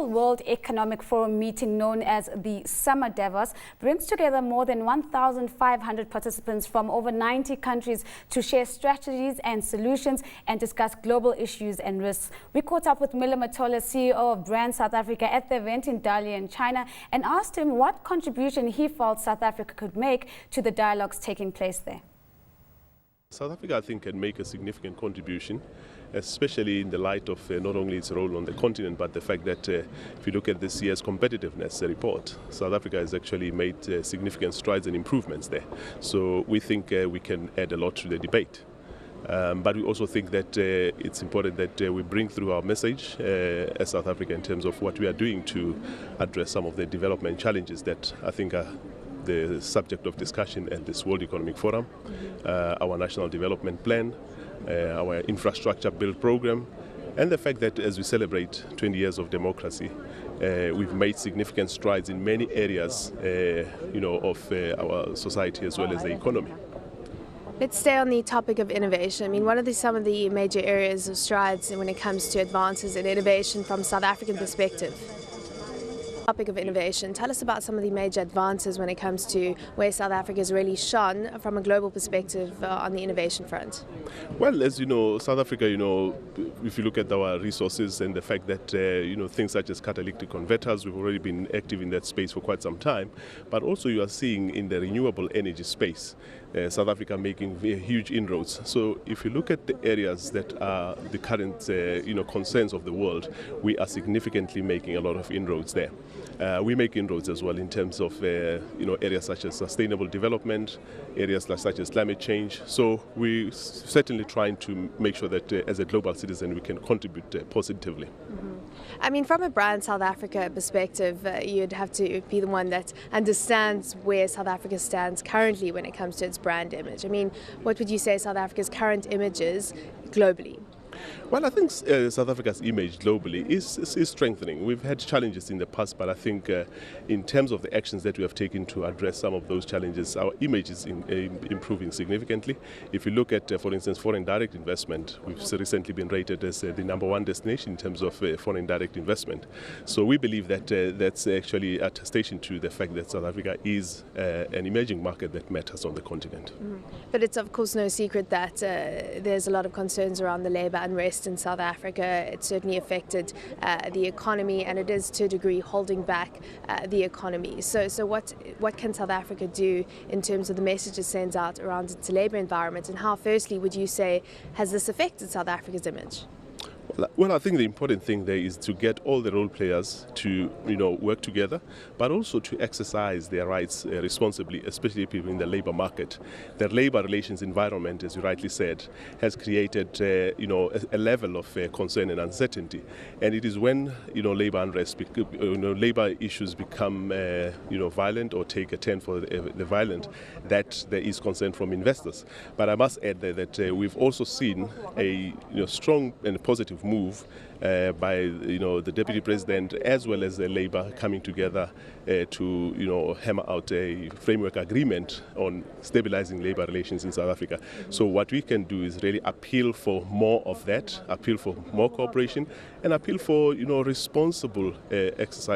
annual World Economic Forum meeting known as the Summer Davos brings together more than 1,500 participants from over 90 countries to share strategies and solutions and discuss global issues and risks. We caught up with Miller Matola, CEO of Brand South Africa, at the event in Dalian, China, and asked him what contribution he felt South Africa could make to the dialogues taking place there. South Africa, I think, can make a significant contribution, especially in the light of not only its role on the continent, but the fact that if you look at this year's competitiveness report, South Africa has actually made significant strides and improvements there. So we think we can add a lot to the debate. But we also think that it's important that we bring through our message as South Africa in terms of what we are doing to address some of the development challenges that I think are the subject of discussion at this World Economic Forum, our National Development Plan, our infrastructure build program, and the fact that as we celebrate 20 years of democracy, we've made significant strides in many areas of our society as well as the economy. Let's stay on the topic of innovation. I mean, what are some of the major areas of strides when it comes to advances in innovation from South African perspective? Topic of innovation. Tell us about some of the major advances when it comes to where South Africa has really shone from a global perspective on the innovation front. Well, as you know, South Africa, if you look at our resources and the fact that, things such as catalytic converters, we've already been active in that space for quite some time, but also you are seeing in the renewable energy space, South Africa making huge inroads. So if you look at the areas that are the current, concerns of the world, we are significantly making a lot of inroads there. We make inroads as well in terms of areas such as sustainable development, areas such as climate change. So we're certainly trying to make sure that as a global citizen we can contribute positively. Mm-hmm. I mean, from a Brand South Africa perspective, you'd have to be the one that understands where South Africa stands currently when it comes to its brand image. I mean, what would you say South Africa's current image is globally? Well, I think South Africa's image globally is strengthening. We've had challenges in the past, but I think in terms of the actions that we have taken to address some of those challenges, our image is improving significantly. If you look at, for instance, foreign direct investment, we've recently been rated as the #1 destination in terms of foreign direct investment. So we believe that that's actually a attestation to the fact that South Africa is an emerging market that matters on the continent. Mm-hmm. But it's of course no secret that there's a lot of concerns around the labour unrest in South Africa. It certainly affected the economy, and it is to a degree holding back the economy. So what can South Africa do in terms of the message it sends out around its labour environment, and how, firstly, would you say has this affected South Africa's image? Well, I think the important thing there is to get all the role players to, work together, but also to exercise their rights responsibly, especially people in the labour market. The labour relations environment, as you rightly said, has created, a level of concern and uncertainty. And it is when, labour unrest, labour issues become, violent or take a turn for the violent, that there is concern from investors. But I must add that we've also seen a strong and positive move by the Deputy President as well as the Labour coming together to hammer out a framework agreement on stabilizing labour relations in South Africa. So what we can do is really appeal for more of that, appeal for more cooperation, and appeal for responsible exercise